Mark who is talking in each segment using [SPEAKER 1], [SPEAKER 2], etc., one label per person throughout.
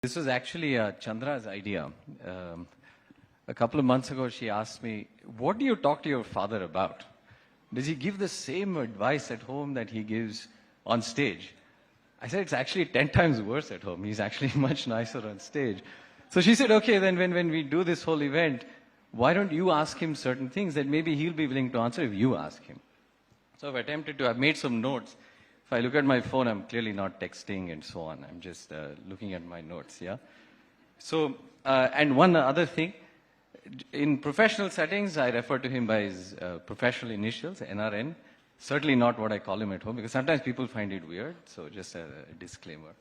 [SPEAKER 1] This was actually Chandra's idea. A couple of months ago, she asked me, what do you talk to your father about? Does he give the same advice at home that he gives on stage? I said, it's actually 10 times worse at home. He's actually much nicer on stage. So she said, okay, then when we do this whole event, why don't you ask him certain things that maybe he'll be willing to answer if you ask him? So I've made some notes. If I look at my phone, I'm clearly not texting and so on. I'm just looking at my notes, yeah? So, and one other thing, in professional settings, I refer to him by his professional initials, NRN. Certainly not what I call him at home, because sometimes people find it weird, so just a disclaimer.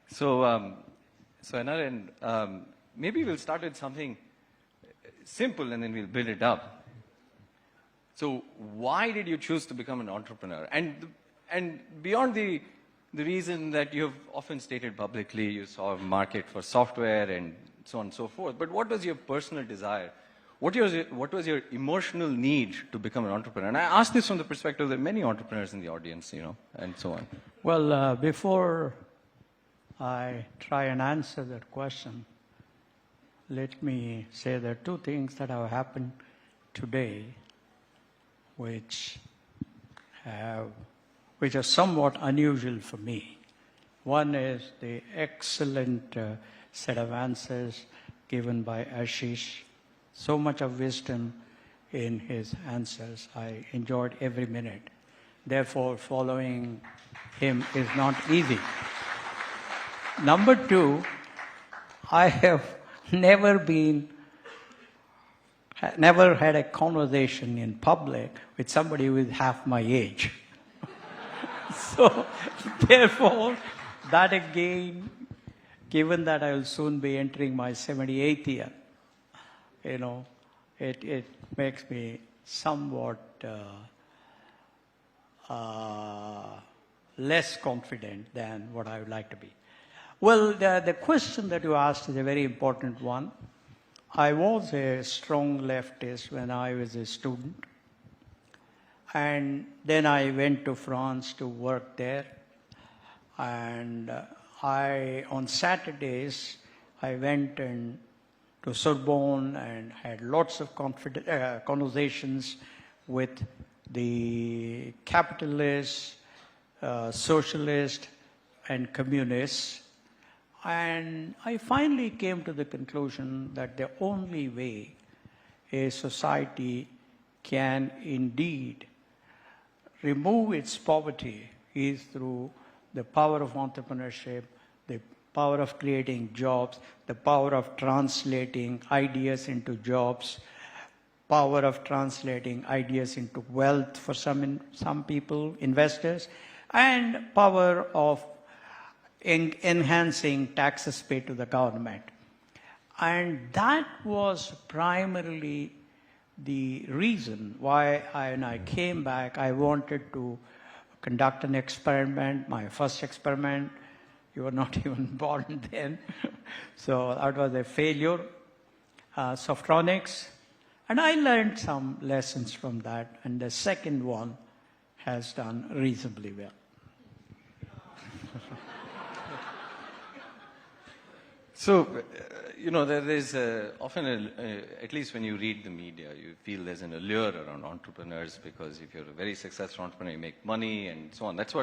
[SPEAKER 1] So, NRN, maybe we'll start with something simple and then we'll build it up. So why did you choose to become an entrepreneur? And beyond the reason that you've often stated publicly, you saw a market for software and so on and so forth, but what was your personal desire? What was your emotional need to become an entrepreneur? And I ask this from the perspective that many entrepreneurs in the audience, you know, and so on.
[SPEAKER 2] Well, before I try and answer that question, let me say there are two things that have happened today which are somewhat unusual for me. One is the excellent set of answers given by Ashish. So much of wisdom in his answers. I enjoyed every minute. Therefore, following him is not easy. Number two, I have never had a conversation in public with somebody who is half my age. So, therefore, that again, given that I will soon be entering my 78th year, you know, it makes me somewhat less confident than what I would like to be. Well, the question that you asked is a very important one. I was a strong leftist when I was a student. And then I went to France to work there. And on Saturdays, I went to Sorbonne and had lots of conversations with the capitalists, socialists, and communists. And I finally came to the conclusion that the only way a society can indeed remove its poverty is through the power of entrepreneurship, the power of creating jobs, the power of translating ideas into jobs, power of translating ideas into wealth for some people, investors, and power of enhancing taxes paid to the government. And that was primarily the reason why when I came back, I wanted to conduct an experiment, my first experiment. You were not even born then. So that was a failure, Softronics. And I learned some lessons from that. And the second one has done reasonably well.
[SPEAKER 1] So, you know, there is often, at least when you read the media, you feel there's an allure around entrepreneurs because if you're a very successful entrepreneur, you make money and so on. It's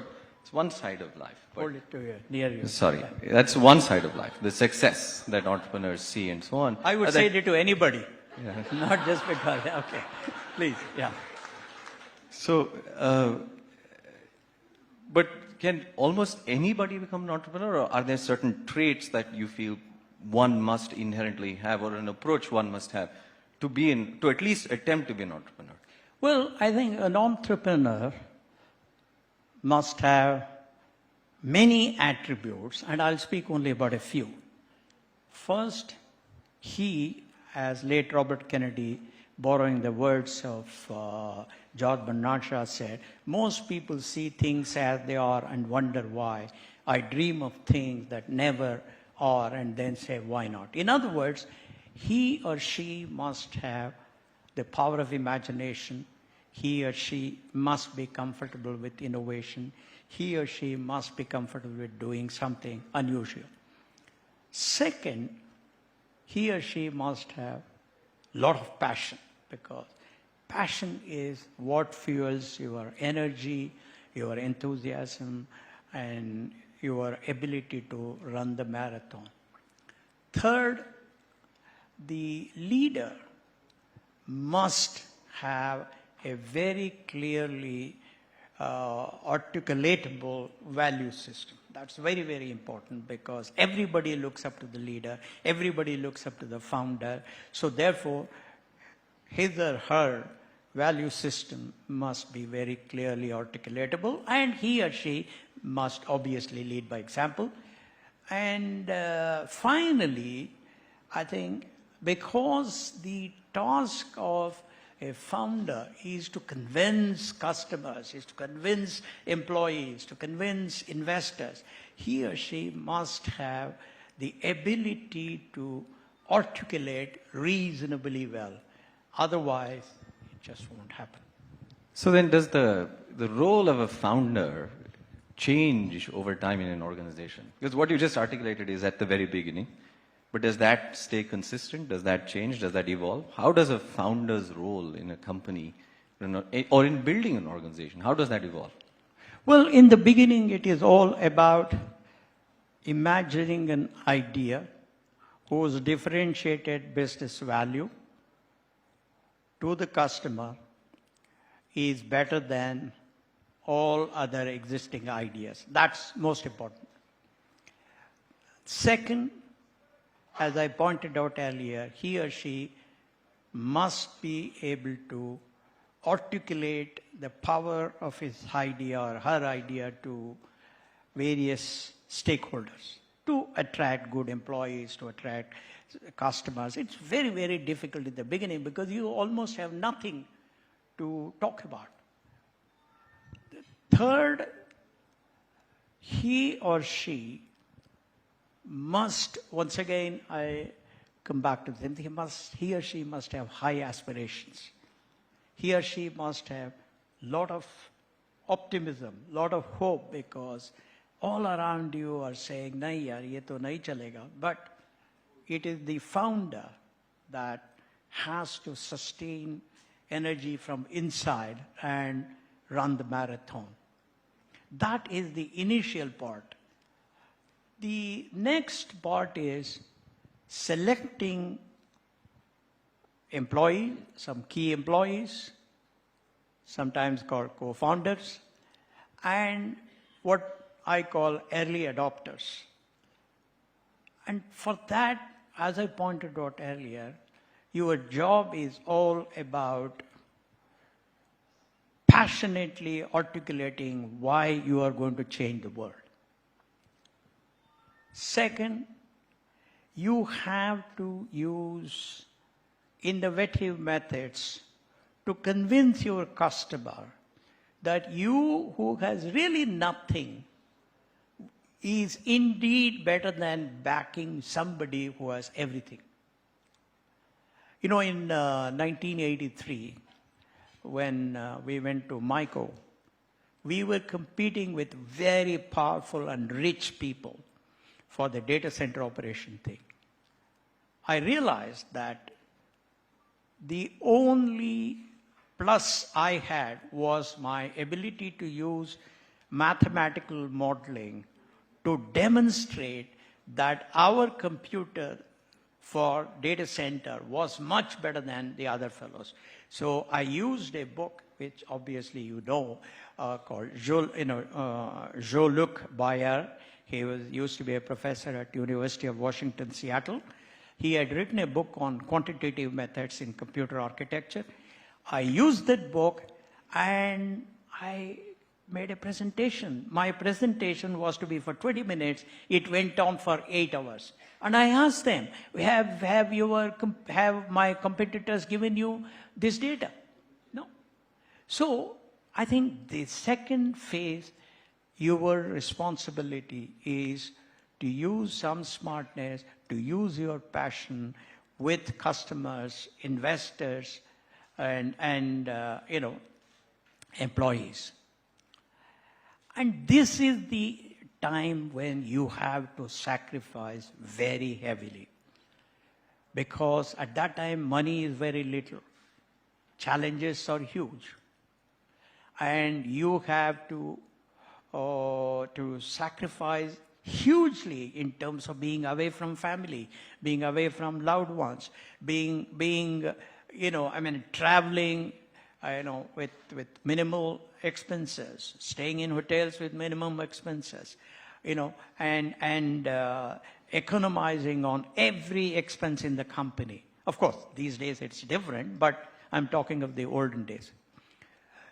[SPEAKER 1] one side of life.
[SPEAKER 2] Hold it to you, near you.
[SPEAKER 1] Sorry, that's one side of life, the success that entrepreneurs see and so on.
[SPEAKER 2] I would say it to anybody, not just because, okay, please, yeah.
[SPEAKER 1] So, but can almost anybody become an entrepreneur, or are there certain traits that you feel one must inherently have, or an approach one must have to at least attempt to be an entrepreneur?
[SPEAKER 2] Well, I think an entrepreneur must have many attributes, and I'll speak only about a few. First, he, as late Robert Kennedy, borrowing the words of George Bernard Shaw said, most people see things as they are and wonder why. I dream of things that never are and then say, why not? In other words, he or she must have the power of imagination. He or she must be comfortable with innovation. He or she must be comfortable with doing something unusual. Second, he or she must have a lot of passion, because passion is what fuels your energy, your enthusiasm, and your ability to run the marathon. Third, the leader must have a very clearly articulatable value system. That's very, very important, because everybody looks up to the leader, everybody looks up to the founder. So therefore, his or her value system must be very clearly articulatable, and he or she must obviously lead by example. And finally, I think because the task of a founder is to convince customers, is to convince employees, to convince investors, he or she must have the ability to articulate reasonably well. Otherwise, it just won't happen.
[SPEAKER 1] So then does the role of a founder change over time in an organization? Because what you just articulated is at the very beginning, but does that stay consistent? Does that change? Does that evolve? How does a founder's role in a company or in building an organization, how does that evolve?
[SPEAKER 2] Well, in the beginning, it is all about imagining an idea whose differentiated business value to the customer is better than all other existing ideas. That's most important. Second, as I pointed out earlier, he or she must be able to articulate the power of his idea or her idea to various stakeholders to attract good employees, to attract customers. It's very, very difficult in the beginning because you almost have nothing to talk about. Third, he or she must, once again, I come back to them, he or she must have high aspirations. He or she must have a lot of optimism, lot of hope, because all around you are saying, nahi yaar, ye to nahi chalega. But it is the founder that has to sustain energy from inside and run the marathon. That is the initial part. The next part is selecting employees, some key employees, sometimes called co-founders, and what I call early adopters. And for that, as I pointed out earlier, your job is all about passionately articulating why you are going to change the world. Second, you have to use innovative methods to convince your customer that you, who has really nothing, is indeed better than backing somebody who has everything. You know, in 1983, when we went to MICO, we were competing with very powerful and rich people for the data center operation thing. I realized that the only plus I had was my ability to use mathematical modeling to demonstrate that our computer for data center was much better than the other fellows. So I used a book, which obviously you know, called Jean-Luc Bayer. He used to be a professor at University of Washington, Seattle. He had written a book on quantitative methods in computer architecture. I used that book and I made a presentation. My presentation was to be for 20 minutes. It went on for 8 hours. And I asked them, have my competitors given you this data? No. So I think the second phase, your responsibility is to use some smartness, to use your passion with customers, investors, and employees. And this is the time when you have to sacrifice very heavily. Because at that time, money is very little. Challenges are huge. And you have to sacrifice hugely in terms of being away from family, being away from loved ones, traveling, with minimal expenses, staying in hotels with minimum expenses, and economizing on every expense in the company. Of course, these days it's different, but I'm talking of the olden days.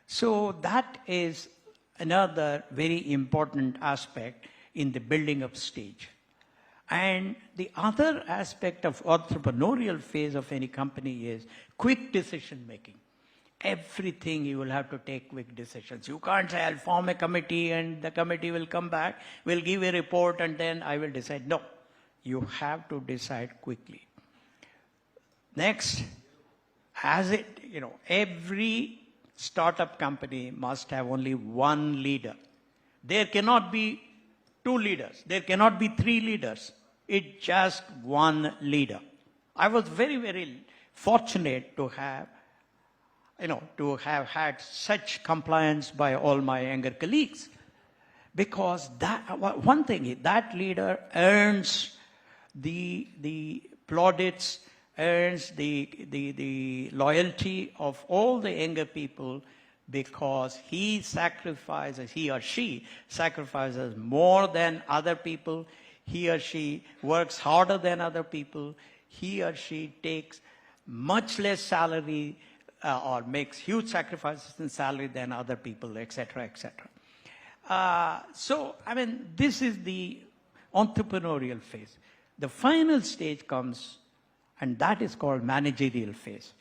[SPEAKER 2] So that is another very important aspect in the building up stage. And the other aspect of entrepreneurial phase of any company is quick decision making. Everything you will have to take quick decisions. You can't say, I'll form a committee and the committee will come back, will give a report and then I will decide. No, you have to decide quickly. Next, every startup company must have only one leader. There cannot be two leaders. There cannot be three leaders. It's just one leader. I was very, very fortunate to have had such compliance by all my younger colleagues. Because one thing is, that leader earns the plaudits, earns the loyalty of all the younger people, because he or she sacrifices more than other people. He or she works harder than other people. He or she takes much less salary or makes huge sacrifices in salary than other people, etc., etc. This is the entrepreneurial phase. The final stage comes, and that is called managerial phase.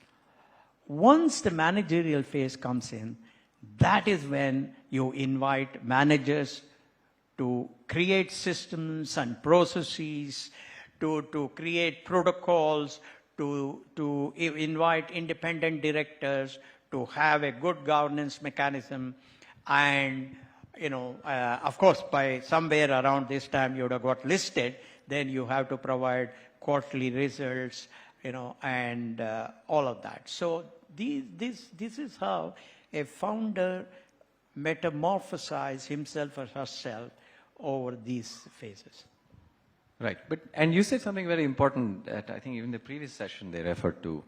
[SPEAKER 2] Once the managerial phase comes in, that is when you invite managers to create systems and processes, to create protocols, to invite independent directors, to have a good governance mechanism. And, of course, by somewhere around this time you would have got listed, then you have to provide quarterly results, and all of that. So this is how a founder metamorphosizes himself or herself over these phases.
[SPEAKER 1] Right. And you said something very important that I think even the previous session they referred to.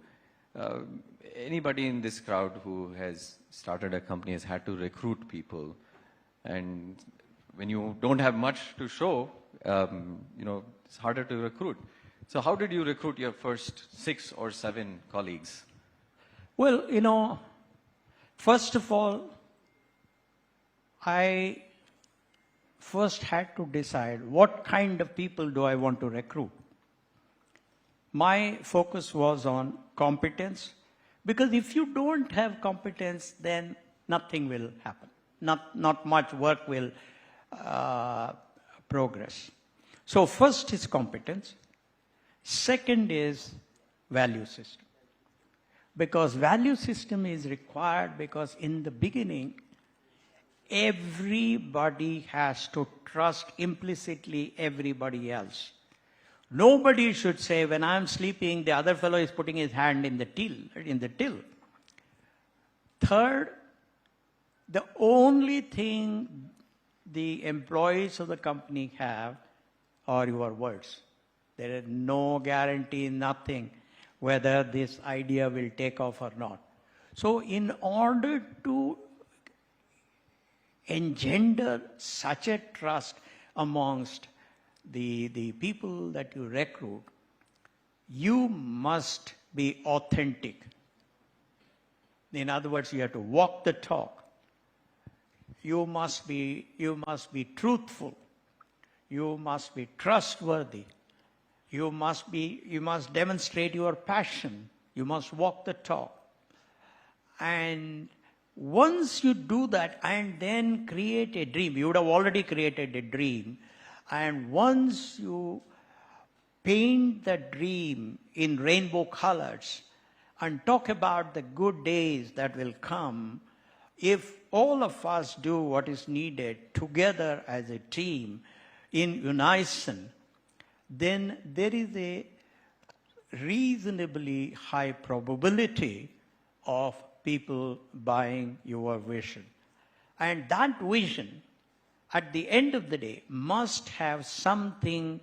[SPEAKER 1] Anybody in this crowd who has started a company has had to recruit people. And when you don't have much to show, it's harder to recruit. So how did you recruit your first 6 or 7 colleagues?
[SPEAKER 2] Well, first of all, I first had to decide what kind of people do I want to recruit. My focus was on competence, because if you don't have competence, then nothing will happen. Not much work will progress. So first is competence. Second is value system. Because value system is required because in the beginning, everybody has to trust implicitly everybody else. Nobody should say, when I'm sleeping, the other fellow is putting his hand in the till. Third, the only thing the employees of the company have are your words. There is no guarantee, nothing, whether this idea will take off or not. So in order to engender such a trust amongst the people that you recruit, you must be authentic. In other words, you have to walk the talk. You must be truthful. You must be trustworthy. You must demonstrate your passion. You must walk the talk. And once you do that and then create a dream, you would have already created a dream, and once you paint the dream in rainbow colors and talk about the good days that will come, if all of us do what is needed together as a team, in unison, then there is a reasonably high probability of people buying your vision. And that vision, at the end of the day, must have something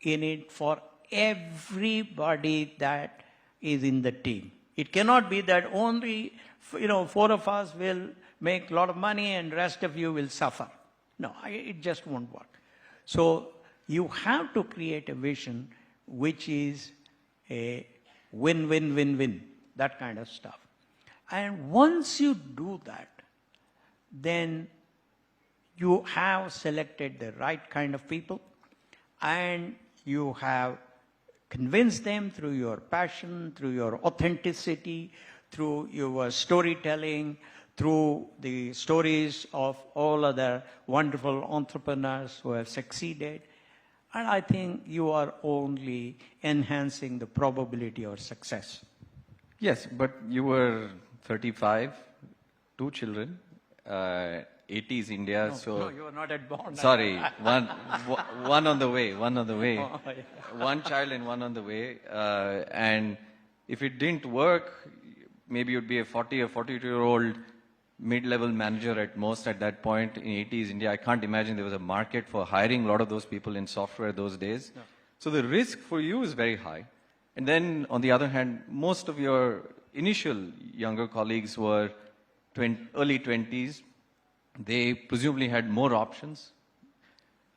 [SPEAKER 2] in it for everybody that is in the team. It cannot be that only, four of us will make a lot of money and rest of you will suffer. No, it just won't work. So you have to create a vision which is a win-win-win-win, that kind of stuff. And once you do that, then you have selected the right kind of people and you have convinced them through your passion, through your authenticity, through your storytelling, through the stories of all other wonderful entrepreneurs who have succeeded. And I think you are only enhancing the probability of success.
[SPEAKER 1] Yes, but you were 35, 2 children, 80s India,
[SPEAKER 2] No,
[SPEAKER 1] so...
[SPEAKER 2] no, you were not yet born.
[SPEAKER 1] Sorry, one on the way, one on the way.
[SPEAKER 2] Oh, yeah.
[SPEAKER 1] One child and one on the way. And if it didn't work, maybe you'd be a 40 or 42-year-old mid-level manager at most at that point in 80s India. I can't imagine there was a market for hiring a lot of those people in software those days. No. So the risk for you is very high. And then on the other hand, most of your initial younger colleagues were early 20s. They presumably had more options.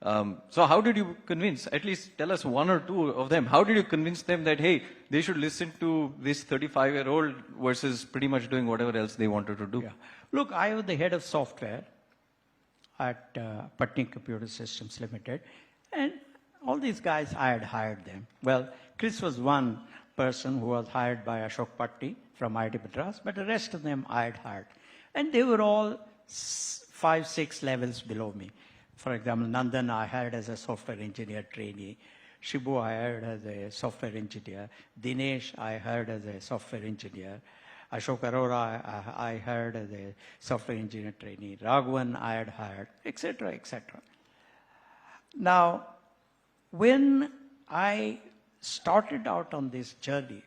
[SPEAKER 1] So how did you convince, at least tell us one or two of them, how did you convince them that, hey, they should listen to this 35-year-old versus pretty much doing whatever else they wanted to do?
[SPEAKER 2] Yeah. Look, I was the head of software at Patni Computer Systems Limited, and all these guys, I had hired them. Well, Chris was one person who was hired by Ashok Patni from IIT Madras, but the rest of them I had hired. And they were all 5, 6 levels below me. For example, Nandan I hired as a software engineer trainee. Shibu I hired as a software engineer. Dinesh I hired as a software engineer. Ashok Arora I hired as a software engineer trainee. Raghavan I had hired, etc., etc. Now, when I started out on this journey,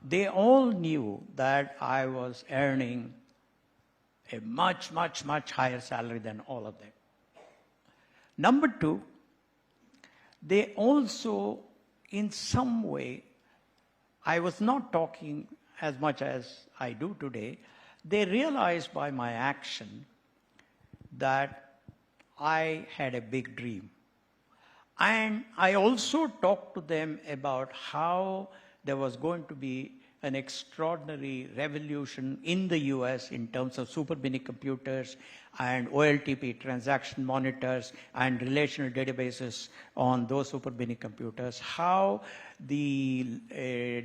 [SPEAKER 2] they all knew that I was earning a much, much, much higher salary than all of them. Number two, they also, in some way, I was not talking as much as I do today, they realized by my action that I had a big dream. And I also talked to them about how there was going to be an extraordinary revolution in the US in terms of super mini computers and OLTP transaction monitors and relational databases on those super mini computers, how the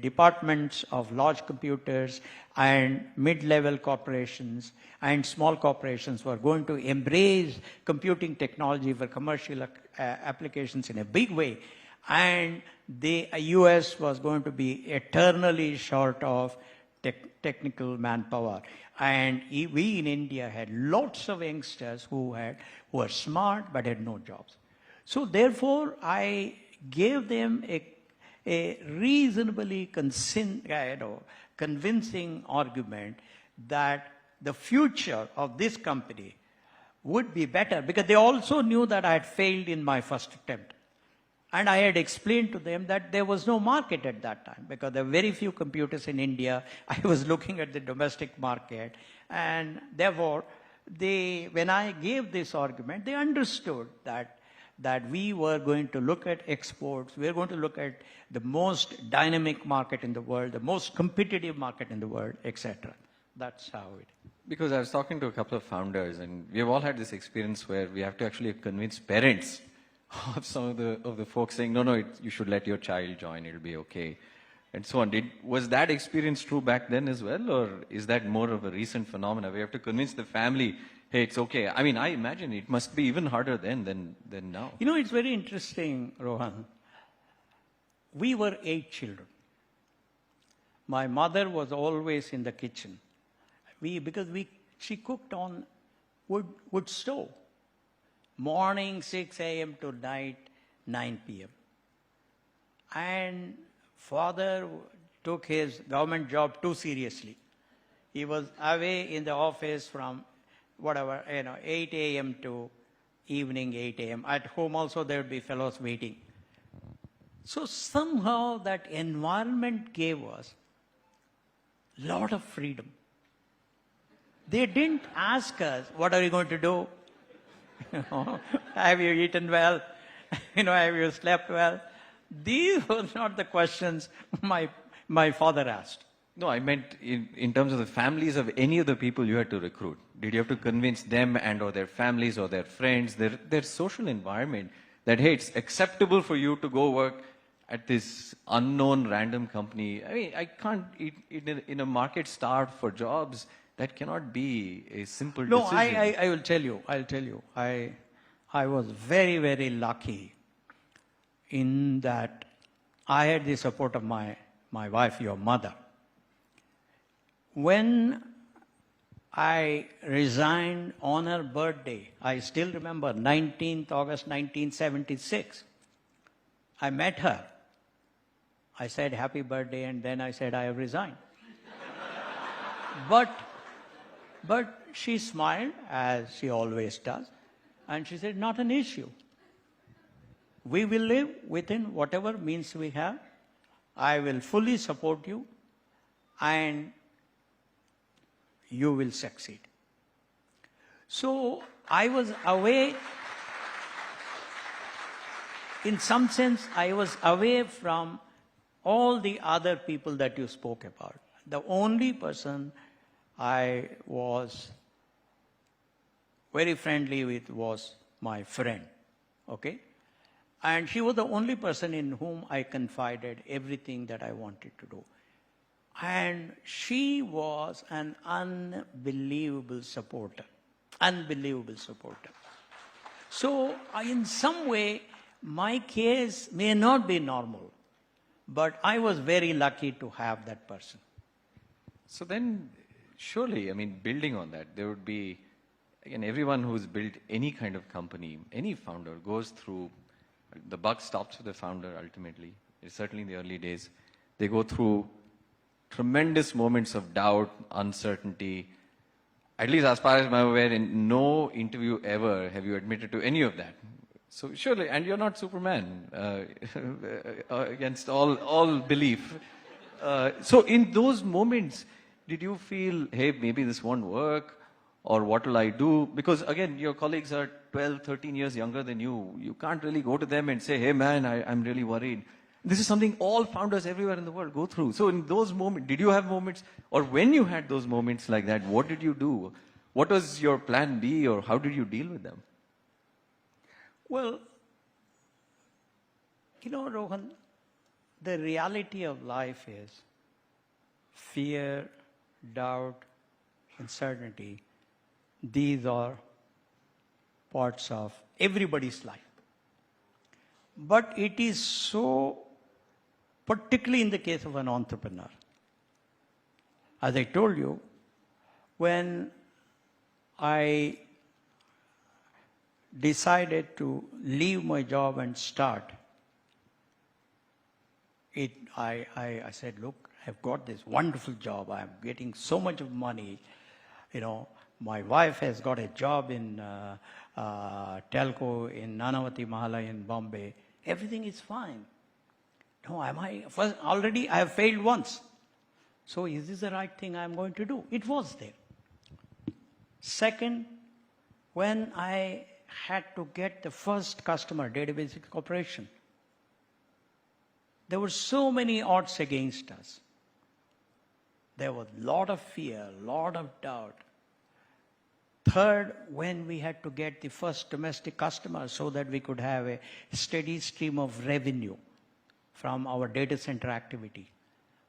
[SPEAKER 2] departments of large computers and mid-level corporations and small corporations were going to embrace computing technology for commercial applications in a big way. And the US was going to be eternally short of technical manpower. And we in India had lots of youngsters who were smart but had no jobs. So therefore, I gave them a reasonably convincing argument that the future of this company would be better, because they also knew that I had failed in my first attempt. And I had explained to them that there was no market at that time because there were very few computers in India. I was looking at the domestic market. And therefore, when I gave this argument, they understood that we were going to look at exports. We were going to look at the most dynamic market in the world, the most competitive market in the world, etc. That's how it is.
[SPEAKER 1] Because I was talking to a couple of founders, and we have all had this experience where we have to actually convince parents of some of the folks saying, no, you should let your child join, it'll be okay, and so on. Was that experience true back then as well, or is that more of a recent phenomenon? We have to convince the family, hey, it's okay. I mean, I imagine it must be even harder then than now.
[SPEAKER 2] You know, it's very interesting, Rohan. We were 8 children. My mother was always in the kitchen. Because she cooked on wood stove. morning 6 a.m. to night 9 p.m. And father took his government job too seriously. He was away in the office from 8 a.m. to evening 8 a.m. At home also there would be fellows waiting. So somehow that environment gave us a lot of freedom. They didn't ask us, what are you going to do? Have you eaten well? Have you slept well? These were not the questions my father asked.
[SPEAKER 1] No, I meant in terms of the families of any of the people you had to recruit. Did you have to convince them and or their families or their friends, their social environment, that, hey, it's acceptable for you to go work at this unknown random company? I mean, I can't, in a market starved for jobs, that cannot be a simple decision.
[SPEAKER 2] No, I will tell you. I'll tell you. I was very, very lucky in that I had the support of my wife, your mother. When I resigned on her birthday, I still remember 19th August 1976, I met her. I said, happy birthday, and then I said, I have resigned. But she smiled, as she always does, and she said, not an issue. We will live within whatever means we have. I will fully support you, and you will succeed. So I was away, in some sense, I was away from all the other people that you spoke about. The only person I was very friendly with was my friend, okay? And she was the only person in whom I confided everything that I wanted to do. And she was an unbelievable supporter, unbelievable supporter. So in some way, my case may not be normal, but I was very lucky to have that person.
[SPEAKER 1] So then, surely, I mean, building on that, there would be, again, everyone who's built any kind of company, any founder goes through, the buck stops with the founder ultimately, certainly in the early days. They go through tremendous moments of doubt, uncertainty. At least as far as I'm aware, in no interview ever have you admitted to any of that. So surely, and you're not Superman against all belief. So in those moments, did you feel, hey, maybe this won't work, or what will I do? Because again, your colleagues are 12, 13 years younger than you. You can't really go to them and say, hey man, I'm really worried. This is something all founders everywhere in the world go through. So in those moments, did you have moments, or when you had those moments like that, what did you do? What was your plan B, or how did you deal with them?
[SPEAKER 2] Well, Rohan, the reality of life is fear, doubt, uncertainty. These are parts of everybody's life. But it is so, particularly in the case of an entrepreneur. As I told you, when I decided to leave my job and start, I said, look, I've got this wonderful job. I'm getting so much of money. My wife has got a job in telco in Nanavati Mahala in Bombay. Everything is fine. No, already I have failed once. So is this the right thing I'm going to do? It was there. Second, when I had to get the first customer, Database Corporation, there were so many odds against us. There was a lot of fear, a lot of doubt. Third, when we had to get the first domestic customer so that we could have a steady stream of revenue from our data center activity,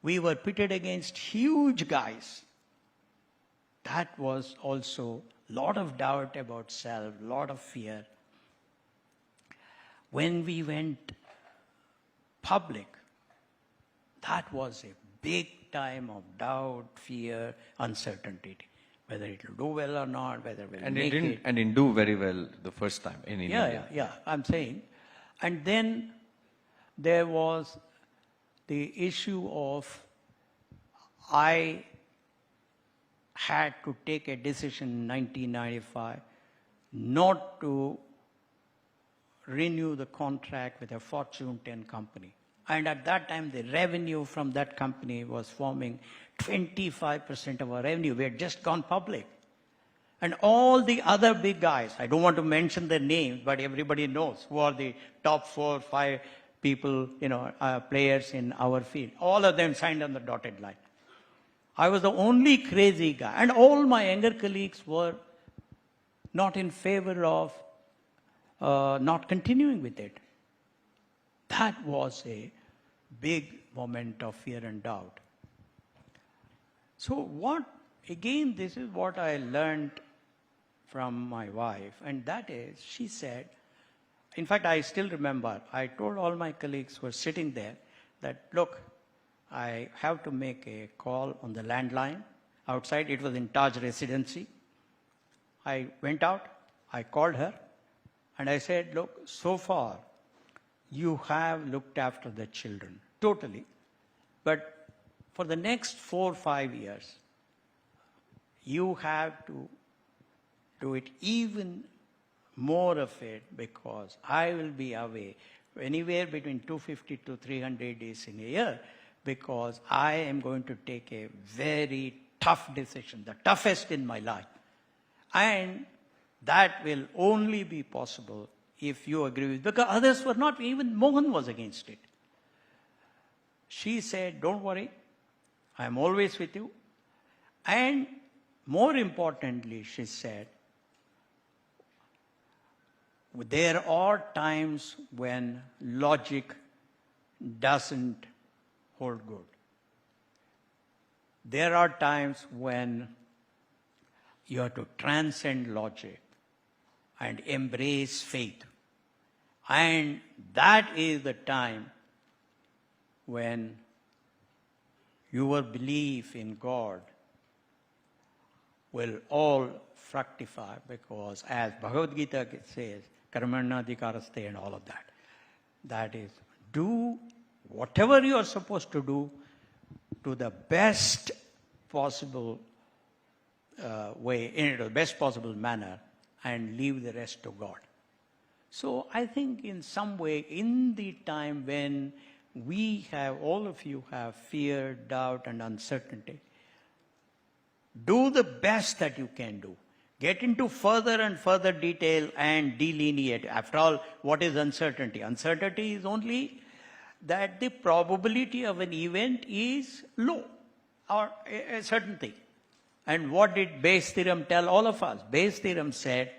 [SPEAKER 2] we were pitted against huge guys. That was also a lot of doubt about self, a lot of fear. When we went public, that was a big time of doubt, fear, uncertainty. whether it will do well or not, whether we'll
[SPEAKER 1] And
[SPEAKER 2] make it.
[SPEAKER 1] it didn't do very well the first time in India.
[SPEAKER 2] Yeah, I'm saying. And then there was the issue of I had to take a decision in 1995 not to renew the contract with a Fortune 10 company. And at that time, the revenue from that company was forming 25% of our revenue. We had just gone public. And all the other big guys, I don't want to mention their names, but everybody knows who are the top 4 or 5 people, players in our field. All of them signed on the dotted line. I was the only crazy guy. And all my younger colleagues were not in favor of not continuing with it. That was a big moment of fear and doubt. So again, this is what I learned from my wife, and that is, she said, in fact, I still remember, I told all my colleagues who were sitting there that, look, I have to make a call on the landline outside. It was in Taj Residency. I went out, I called her, and I said, look, so far, you have looked after the children, totally. But for the next 4 or 5 years, you have to do it even more of it, because I will be away anywhere between 250 to 300 days in a year, because I am going to take a very tough decision, the toughest in my life. And that will only be possible if you agree with, because others were not, even Mohan was against it. She said, don't worry, I am always with you. And more importantly, she said, there are times when logic doesn't hold good. There are times when you have to transcend logic and embrace faith. And that is the time when your belief in God will all fructify, because as Bhagavad Gita says, karmanadhikaraste and all of that. That is, do whatever you are supposed to do to the best possible way, in the best possible manner, and leave the rest to God. So I think in some way, in the time when all of you have fear, doubt, and uncertainty, do the best that you can do. Get into further and further detail and delineate. After all, what is uncertainty? Uncertainty is only that the probability of an event is low, or a certain thing. And what did Bayes' theorem tell all of us? Bayes' theorem said,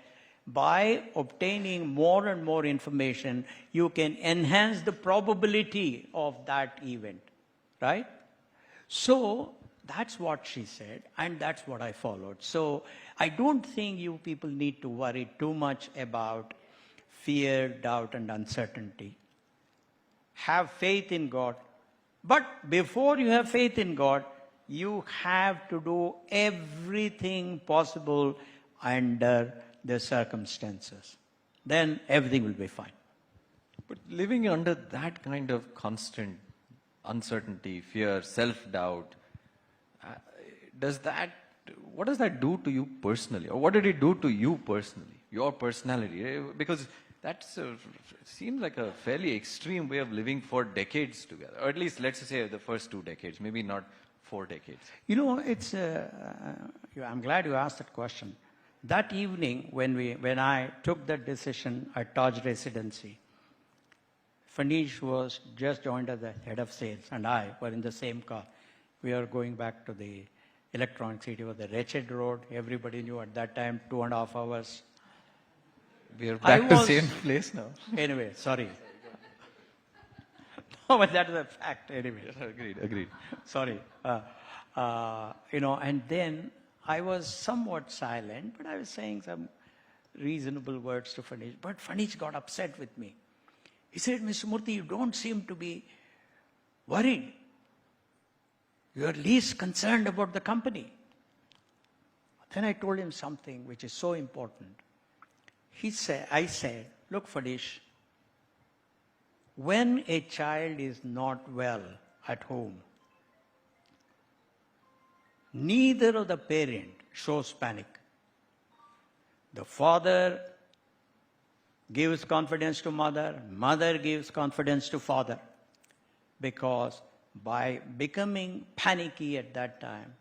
[SPEAKER 2] by obtaining more and more information, you can enhance the probability of that event, right? So that's what she said, and that's what I followed. So I don't think you people need to worry too much about fear, doubt, and uncertainty. Have faith in God. But before you have faith in God, you have to do everything possible under the circumstances. Then everything will be fine.
[SPEAKER 1] But living under that kind of constant uncertainty, fear, self-doubt, what does that do to you personally? Or what did it do to you personally, your personality? Because that seems like a fairly extreme way of living for decades together. Or at least, let's say, the first 2 decades, maybe not 4 decades.
[SPEAKER 2] I'm glad you asked that question. That evening, when I took that decision at Taj Residency, Fanish was just joined as the head of sales, and I were in the same car. We are going back to the Electronic City. It was the wretched road. Everybody knew at that time, 2.5 hours.
[SPEAKER 1] We are back to the same place now.
[SPEAKER 2] Anyway, sorry. No, but that is a fact anyway.
[SPEAKER 1] Agreed.
[SPEAKER 2] Sorry. And then I was somewhat silent, but I was saying some reasonable words to Fanish. But Fanish got upset with me. He said, Mr. Murthy, you don't seem to be worried. You are least concerned about the company. Then I told him something which is so important. I said, look, Fadish, when a child is not well at home, neither of the parent shows panic. The father gives confidence to mother, mother gives confidence to father. Because by becoming panicky at that time,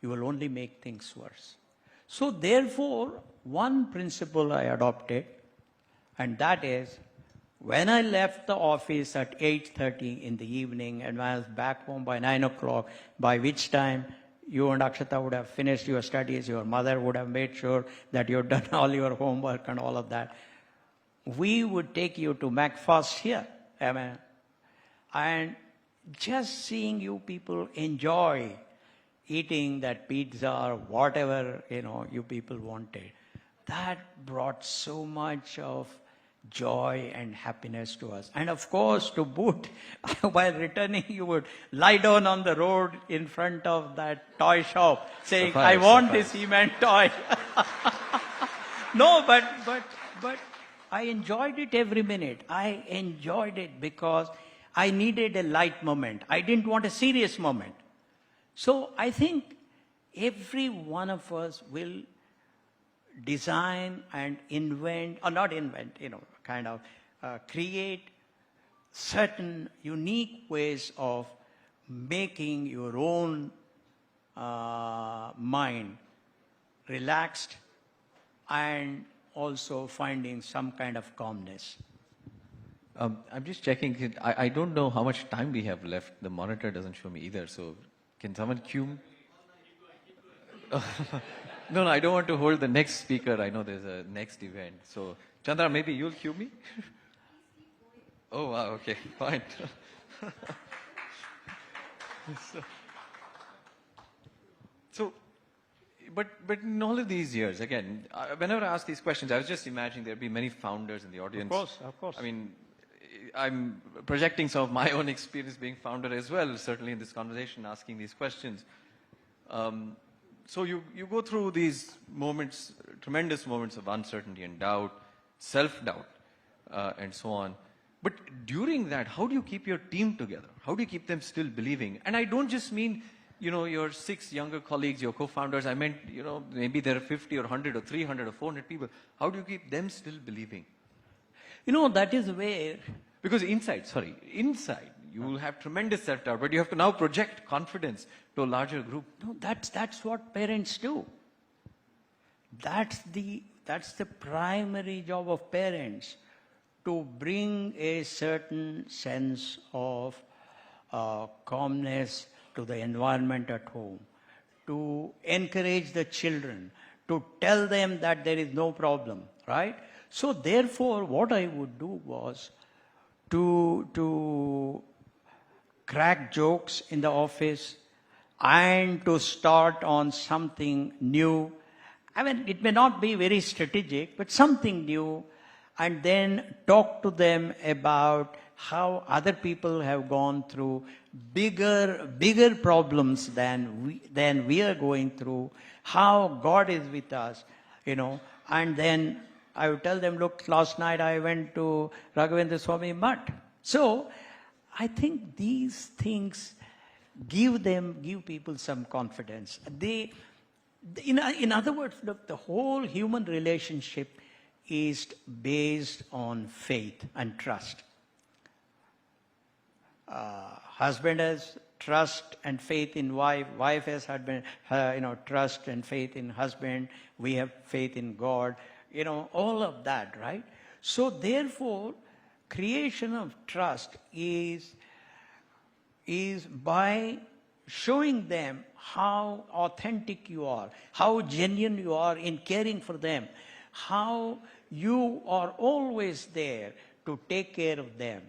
[SPEAKER 2] you will only make things worse. So therefore, one principle I adopted, and that is, when I left the office at 8:30 in the evening and when I was back home by 9 o'clock, by which time you and Akshata would have finished your studies, your mother would have made sure that you've done all your homework and all of that, we would take you to McFast here. And just seeing you people enjoy eating that pizza or whatever, you people wanted, that brought so much of joy and happiness to us. And of course, to boot, while returning, you would lie down on the road in front of that toy shop saying, I want this cement toy. No, but I enjoyed it every minute. I enjoyed it because I needed a light moment. I didn't want a serious moment. So I think every one of us will design and invent, or not invent, create certain unique ways of making your own mind relaxed and also finding some kind of calmness.
[SPEAKER 1] I'm just checking. I don't know how much time we have left. The monitor doesn't show me either. So can someone cue me? No, I don't want to hold the next speaker. I know there's a next event. So Chandra, maybe you'll cue me? Oh, wow. Okay, fine. But in all of these years, again, whenever I ask these questions, I was just imagining there'd be many founders in the audience.
[SPEAKER 2] Of course.
[SPEAKER 1] I mean, I'm projecting some of my own experience being founder as well, certainly in this conversation, asking these questions. So you go through these moments, tremendous moments of uncertainty and doubt, self-doubt, and so on. But during that, how do you keep your team together? How do you keep them still believing? And I don't just mean, your 6 younger colleagues, your co-founders. I meant, maybe there are 50 or 100 or 300 or 400 people. How do you keep them still believing?
[SPEAKER 2] That is where...
[SPEAKER 1] Because inside, you will have tremendous self-doubt, but you have to now project confidence to a larger group.
[SPEAKER 2] No, that's what parents do. That's the primary job of parents, to bring a certain sense of calmness to the environment at home, to encourage the children, to tell them that there is no problem, right? So therefore, what I would do was to crack jokes in the office and to start on something new. I mean, it may not be very strategic, but something new, and then talk to them about how other people have gone through bigger problems than we are going through, how God is with us, and then I would tell them, look, last night I went to Raghavendra Swami Mutt. So I think these things give people some confidence. In other words, look, the whole human relationship is based on faith and trust. Husband has trust and faith in wife. Wife has trust and faith in husband. We have faith in God. All of that, right? So therefore, creation of trust is by showing them how authentic you are, how genuine you are in caring for them, how you are always there to take care of them,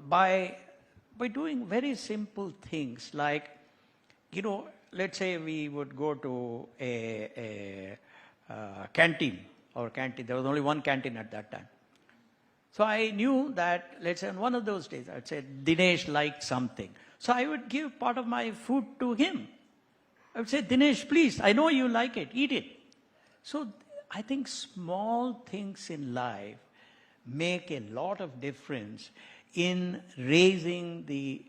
[SPEAKER 2] by doing very simple things like, let's say we would go to a canteen. There was only one canteen at that time. So I knew that, let's say on one of those days, I'd say Dinesh liked something. So I would give part of my food to him. I would say, Dinesh, please, I know you like it, eat it. So I think small things in life make a lot of difference in raising the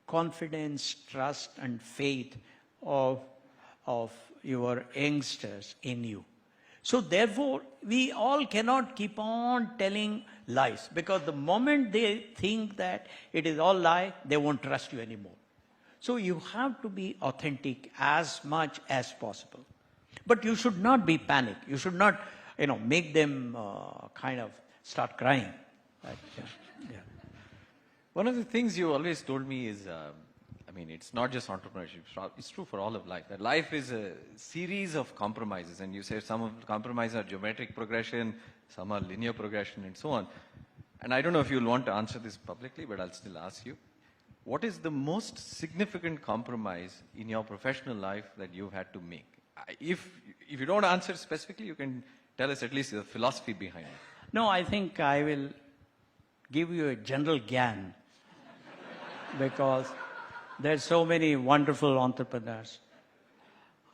[SPEAKER 2] confidence, trust, and faith of your youngsters in you. So therefore, we all cannot keep on telling lies, because the moment they think that it is all lie, they won't trust you anymore. So you have to be authentic as much as possible. But you should not be panic. You should not, make them kind of start crying. Right? Yeah.
[SPEAKER 1] One of the things you always told me is, it's not just entrepreneurship, it's true for all of life, that life is a series of compromises. And you say some of the compromises are geometric progression, some are linear progression, and so on. And I don't know if you'll want to answer this publicly, but I'll still ask you. What is the most significant compromise in your professional life that you've had to make? If you don't answer specifically, you can tell us at least the philosophy behind it.
[SPEAKER 2] No, I think I will give you a general gyan, because there's so many wonderful entrepreneurs,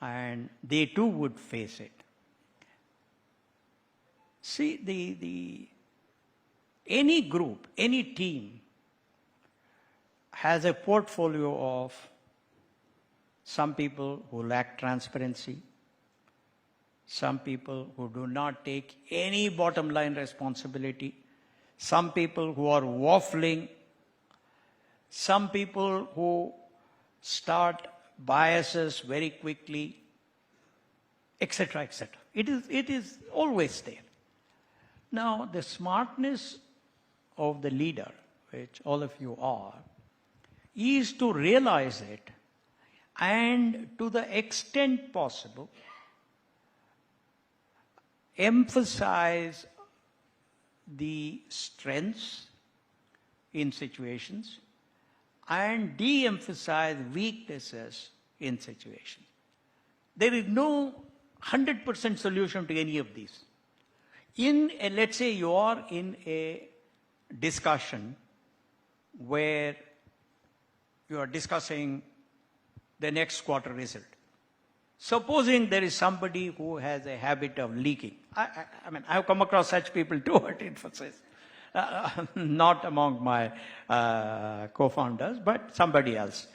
[SPEAKER 2] and they too would face it. See, any group, any team has a portfolio of some people who lack transparency, some people who do not take any bottom line responsibility, some people who are waffling, some people who start biases very quickly, etc., etc. It is always there. Now, the smartness of the leader, which all of you are, is to realize it, and to the extent possible, emphasize the strengths in situations and de-emphasize weaknesses in situations. There is no 100% solution to any of these. Let's say you are in a discussion where you are discussing the next quarter result. Supposing there is somebody who has a habit of leaking. I've come across such people too at Infosys. Not among my co-founders, but somebody else.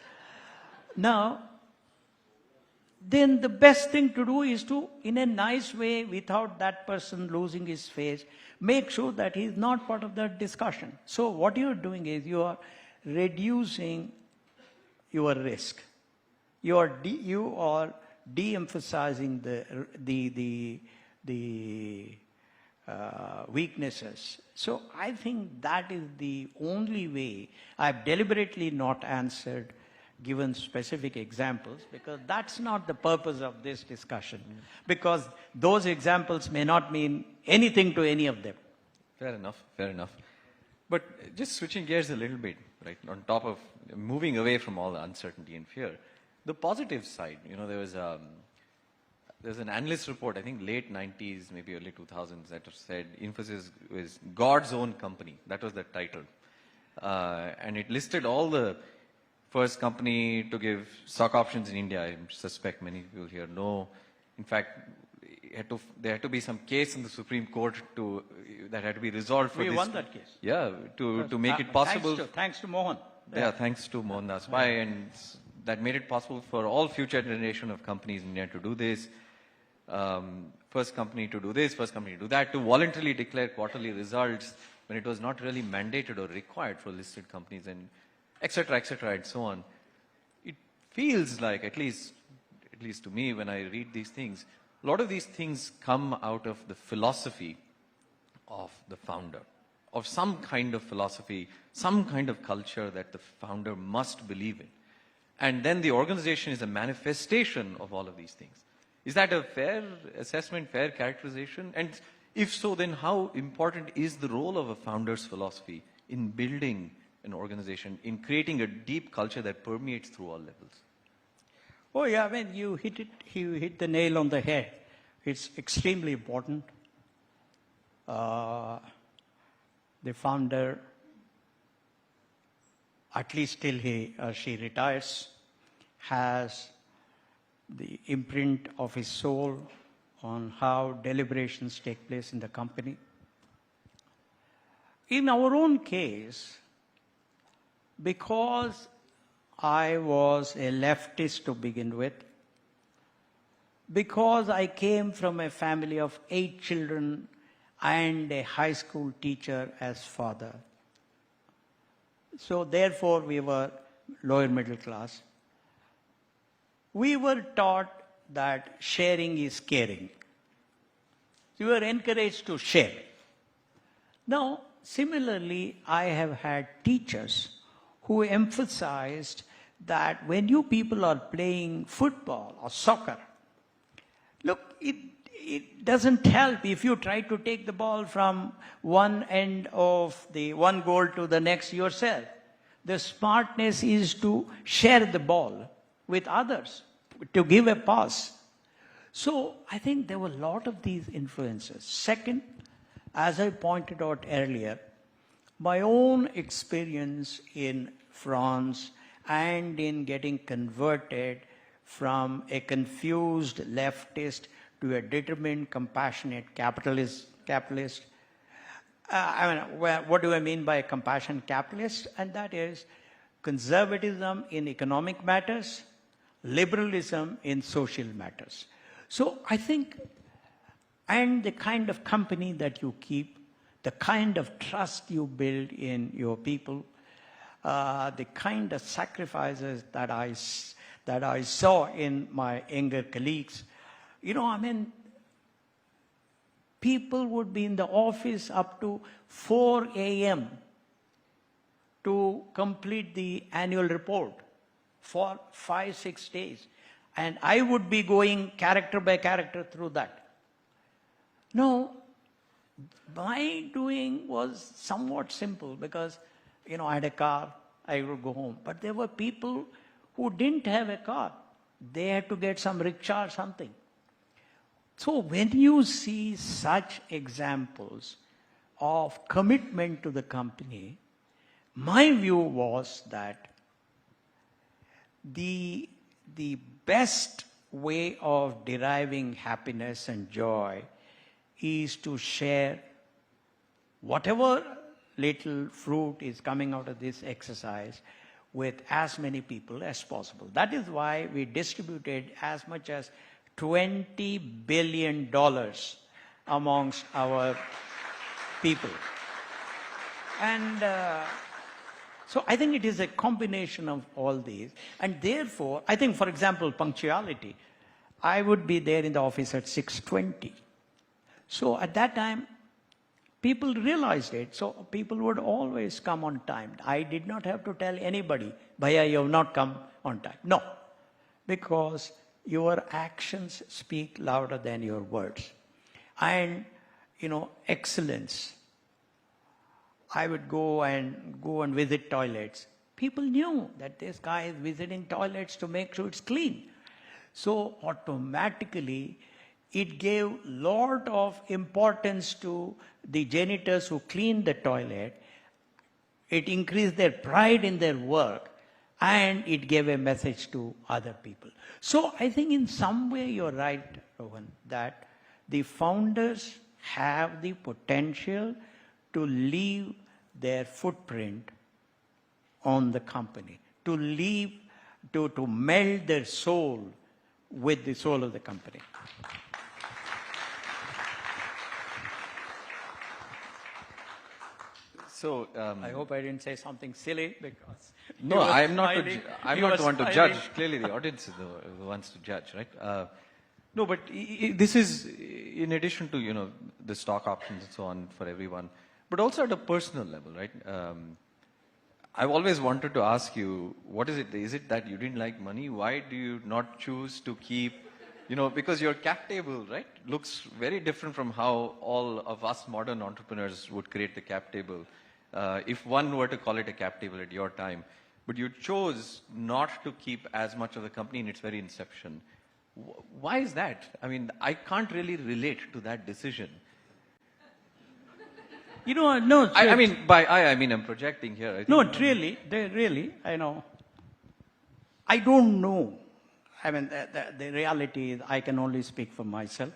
[SPEAKER 2] Now, then the best thing to do is to, in a nice way, without that person losing his face, make sure that he is not part of that discussion. So what you are doing is you are reducing your risk. You are de-emphasizing the weaknesses. So I think that is the only way. I've deliberately not answered, given specific examples, because that's not the purpose of this discussion. Because those examples may not mean anything to any of them.
[SPEAKER 1] Fair enough. But just switching gears a little bit, right, on top of moving away from all the uncertainty and fear, the positive side, there's an analyst report, I think late 90s, maybe early 2000s, that said Infosys is God's own company. That was the title. And it listed all the first company to give stock options in India. I suspect many people here know. In fact, there had to be some case in the Supreme Court that had to be resolved for this.
[SPEAKER 2] We won that case.
[SPEAKER 1] Yeah, to make it possible.
[SPEAKER 2] Thanks to Mohan.
[SPEAKER 1] Yeah, thanks to Mohan Das Pai, and that made it possible for all future generation of companies in India to do this. First company to do this, first company to do that, to voluntarily declare quarterly results when it was not really mandated or required for listed companies, and et cetera, and so on. It feels like, at least to me when I read these things, a lot of these things come out of the philosophy of the founder, of some kind of philosophy, some kind of culture that the founder must believe in. And then the organization is a manifestation of all of these things. Is that a fair assessment, fair characterization? And if so, then how important is the role of a founder's philosophy in building an organization, in creating a deep culture that permeates through all levels?
[SPEAKER 2] Oh yeah, you hit the nail on the head. It's extremely important. The founder, at least till he or she retires, has the imprint of his soul on how deliberations take place in the company. In our own case, because I was a leftist to begin with, because I came from a family of 8 children and a high school teacher as father, so therefore we were lower middle class, we were taught that sharing is caring. We were encouraged to share. Now, similarly, I have had teachers who emphasized that when you people are playing football or soccer, look, it doesn't help if you try to take the ball from one end of the one goal to the next yourself. The smartness is to share the ball with others, to give a pass. So I think there were a lot of these influences. Second, as I pointed out earlier, my own experience in France and in getting converted from a confused leftist to a determined, compassionate capitalist. What do I mean by a compassionate capitalist? And that is conservatism in economic matters, liberalism in social matters. So I think, and the kind of company that you keep, the kind of trust you build in your people, the kind of sacrifices that I saw in my younger colleagues. People would be in the office up to 4 a.m. to complete the annual report for 5-6 days. And I would be going character by character through that. No, my doing was somewhat simple because, I had a car, I would go home. But there were people who didn't have a car. They had to get some rickshaw or something. So when you see such examples of commitment to the company, my view was that the best way of deriving happiness and joy is to share whatever little fruit is coming out of this exercise with as many people as possible. That is why we distributed as much as $20 billion amongst our people. And so I think it is a combination of all these. And therefore, I think, for example, punctuality. I would be there in the office at 6:20. So at that time, people realized it. So people would always come on time. I did not have to tell anybody, Bhaiya, you have not come on time. No, because your actions speak louder than your words. And, excellence. I would go and visit toilets. People knew that this guy is visiting toilets to make sure it's clean. So automatically, it gave a lot of importance to the janitors who cleaned the toilet. It increased their pride in their work, and it gave a message to other people. So I think in some way you're right, Rohan, that the founders have the potential to leave their footprint on the company, to meld their soul with the soul of the company.
[SPEAKER 1] So
[SPEAKER 2] I hope I didn't say something silly because
[SPEAKER 1] no, I'm not one to judge. Clearly, the audience is the ones to judge, right? No, but this is in addition to the stock options and so on for everyone, but also at a personal level, right? I've always wanted to ask you, what is it? Is it that you didn't like money? Why do you not choose to keep, because your cap table, right, looks very different from how all of us modern entrepreneurs would create the cap table. If one were to call it a cap table at your time, but you chose not to keep as much of the company in its very inception. Why is that? I mean, I can't really relate to that decision.
[SPEAKER 2] No.
[SPEAKER 1] I mean, I'm projecting here.
[SPEAKER 2] Really, I know. I don't know. I mean, the reality is I can only speak for myself.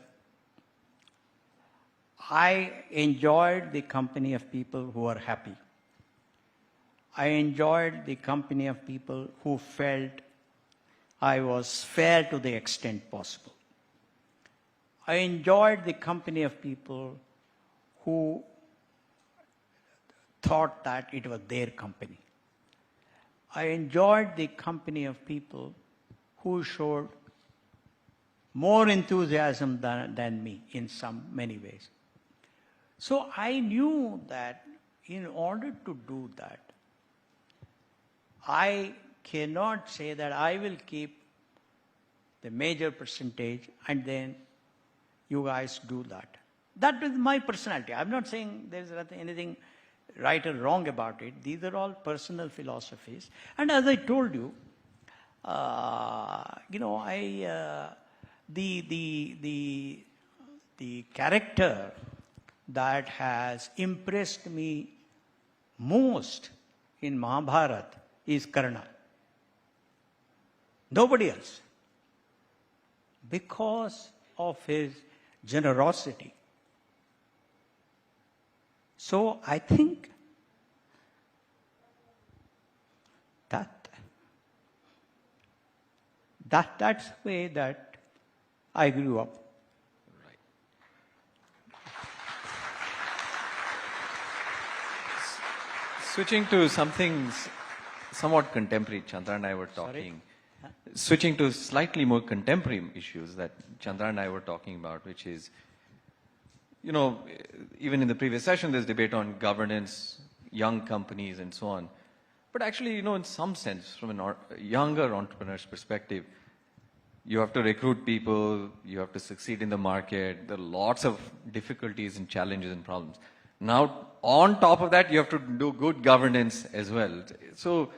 [SPEAKER 2] I enjoyed the company of people who are happy. I enjoyed the company of people who felt I was fair to the extent possible. I enjoyed the company of people who thought that it was their company. I enjoyed the company of people who showed more enthusiasm than me in many ways. So I knew that in order to do that, I cannot say that I will keep the major percentage and then you guys do that. That is my personality. I'm not saying there's anything right or wrong about it. These are all personal philosophies. And as I told you, the character that has impressed me most in Mahabharata is Karna. Nobody else. Because of his generosity. So I think that's the way that I grew up.
[SPEAKER 1] Switching to something somewhat contemporary, Chandra and I were talking. Switching to slightly more contemporary issues that Chandra and I were talking about, which is, you know, even in the previous session, there's debate on governance, young companies, and so on. But actually, you know, in some sense, from a younger entrepreneur's perspective, you have to recruit people, you have to succeed in the market, there are lots of difficulties and challenges and problems. Now, on top of that, you have to do good governance as well. So,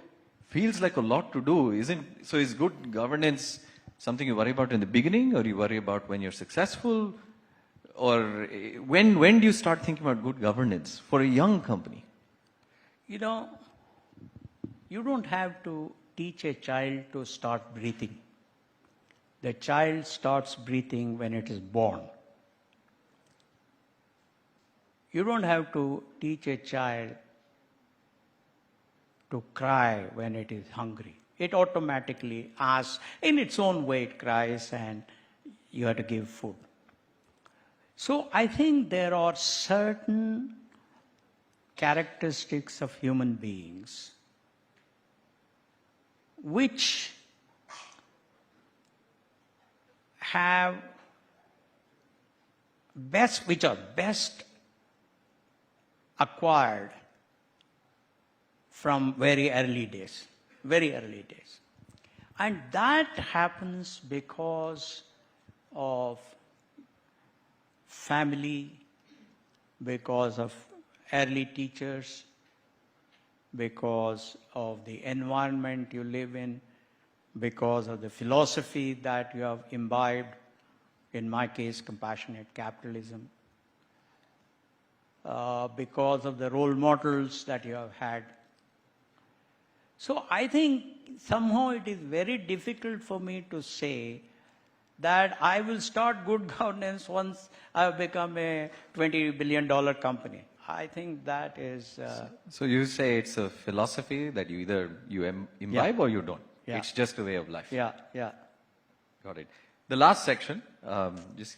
[SPEAKER 1] feels like a lot to do, isn't? So, is good governance something you worry about in the beginning, or you worry about when you're successful? Or when do you start thinking about good governance for a young company?
[SPEAKER 2] You know, you don't have to teach a child to start breathing. The child starts breathing when it is born. You don't have to teach a child to cry when it is hungry. It automatically asks, in its own way it cries, and you have to give food. So I think there are certain characteristics of human beings which are best acquired from very early days. And that happens because of family, because of early teachers, because of the environment you live in, because of the philosophy that you have imbibed, in my case, compassionate capitalism, because of the role models that you have had. So I think somehow it is very difficult for me to say that I will start good governance once I have become a $20 billion company. I think that is...
[SPEAKER 1] So you say it's a philosophy that you either imbibe or you don't.
[SPEAKER 2] Yeah.
[SPEAKER 1] It's just a way of life.
[SPEAKER 2] Yeah.
[SPEAKER 1] Got it. The last section, that's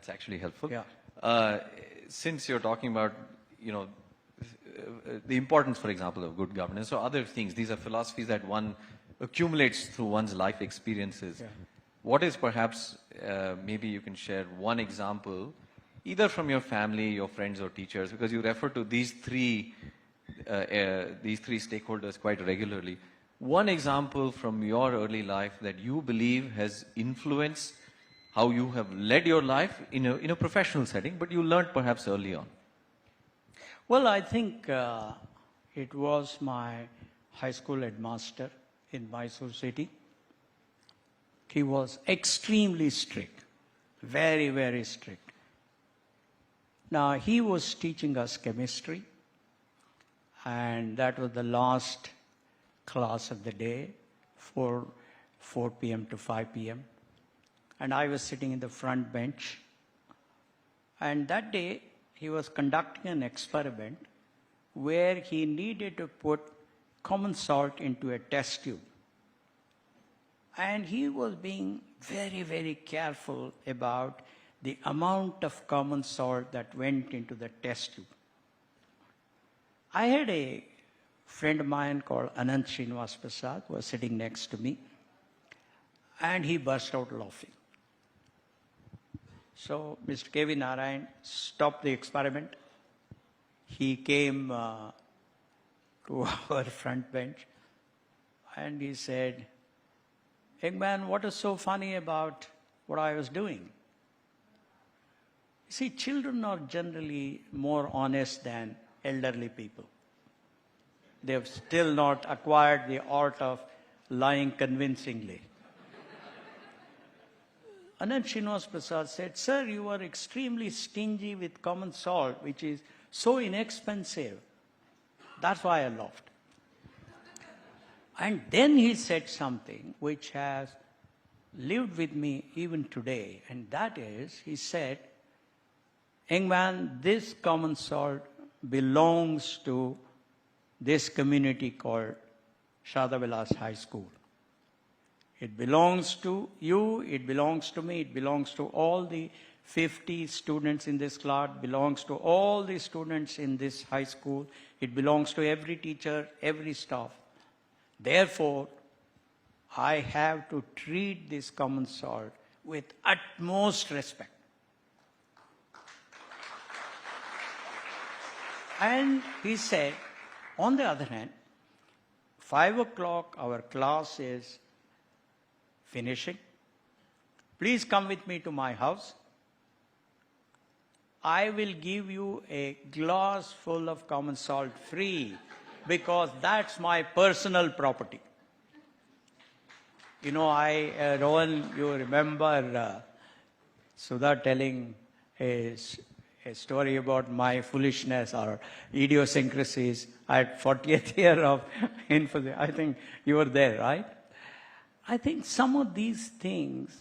[SPEAKER 1] actually helpful.
[SPEAKER 2] Yeah.
[SPEAKER 1] Since you're talking about, the importance, for example, of good governance or other things, these are philosophies that one accumulates through one's life experiences.
[SPEAKER 2] Yeah.
[SPEAKER 1] What is perhaps, maybe you can share one example, either from your family, your friends or teachers, because you refer to these three stakeholders quite regularly. One example from your early life that you believe has influenced how you have led your life in a professional setting, but you learned perhaps early on.
[SPEAKER 2] Well, I think it was my high school headmaster in Mysore city. He was extremely strict, very, very strict. Now, he was teaching us chemistry, and that was the last class of the day. For 4 p.m. to 5 p.m. And I was sitting in the front bench. And that day, he was conducting an experiment where he needed to put common salt into a test tube. And he was being very, very careful about the amount of common salt that went into the test tube. I had a friend of mine called Anant Srinivas Prasad who was sitting next to me, and he burst out laughing. So Mr. K.V. Narayan stopped the experiment. He came to our front bench and he said, "Young man, what is so funny about what I was doing?" You see, children are generally more honest than elderly people. They have still not acquired the art of lying convincingly. Anant Srinivas Prasad said, "Sir, you are extremely stingy with common salt, which is so inexpensive." That's why I laughed. And then he said something which has lived with me even today, and that is, he said, "Young man, this common salt belongs to this community called Shadavilas High School. It belongs to you, it belongs to me, it belongs to all the 50 students in this class, belongs to all the students in this high school, it belongs to every teacher, every staff. Therefore, I have to treat this common salt with utmost respect." And he said, on the other hand, 5 o'clock our class is finishing. Please come with me to my house. I will give you a glass full of common salt free because that's my personal property. You know, Rohan, you remember Sudha telling a story about my foolishness or idiosyncrasies at 40th year of Infosys. I think you were there, right? I think some of these things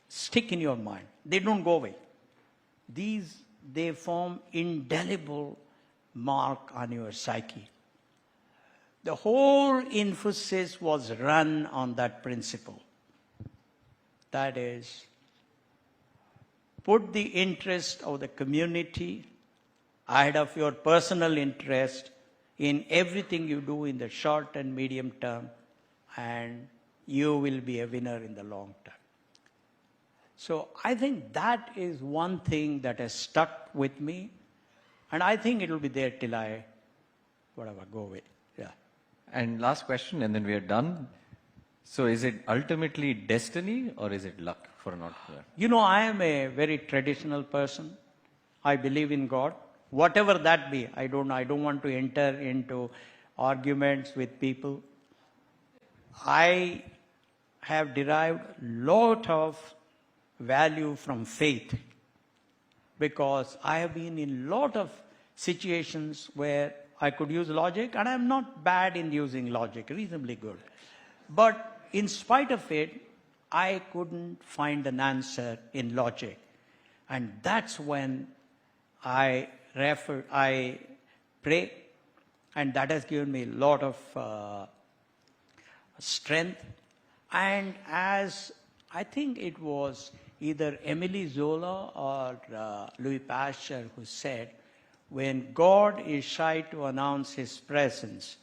[SPEAKER 2] stick in your mind. They don't go away. They form indelible mark on your psyche. The whole Infosys was run on that principle. That is, put the interest of the community ahead of your personal interest in everything you do in the short and medium term, and you will be a winner in the long term. So I think that is one thing that has stuck with me, and I think it will be there till I, whatever, go away. Yeah.
[SPEAKER 1] And last question, and then we are done. So is it ultimately destiny or is it luck for an entrepreneur?
[SPEAKER 2] You know, I am a very traditional person. I believe in God. Whatever that be, I don't want to enter into arguments with people. I have derived a lot of value from faith because I have been in a lot of situations where I could use logic, and I'm not bad in using logic, reasonably good. But in spite of it, I couldn't find an answer in logic. And that's when I pray, and that has given me a lot of strength. And as I think it was either Emily Zola or Louis Pasteur who said, when God is shy to announce his presence,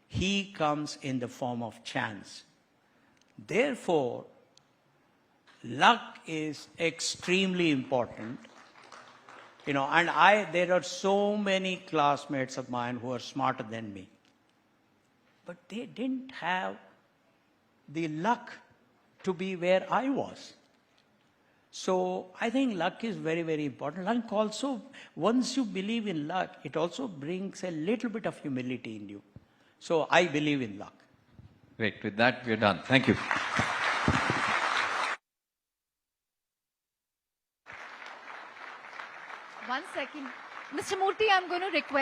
[SPEAKER 2] he comes in the form of chance. Therefore, luck is extremely important. You know, and there are so many classmates of mine who are smarter than me. But they didn't have the luck to be where I was. So I think luck is very, very important. Luck also, once you believe in luck, it also brings a little bit of humility in you. So I believe in luck.
[SPEAKER 1] Great. With that, we're done. Thank you.
[SPEAKER 3] One second. Mr. Murthy, I'm going to request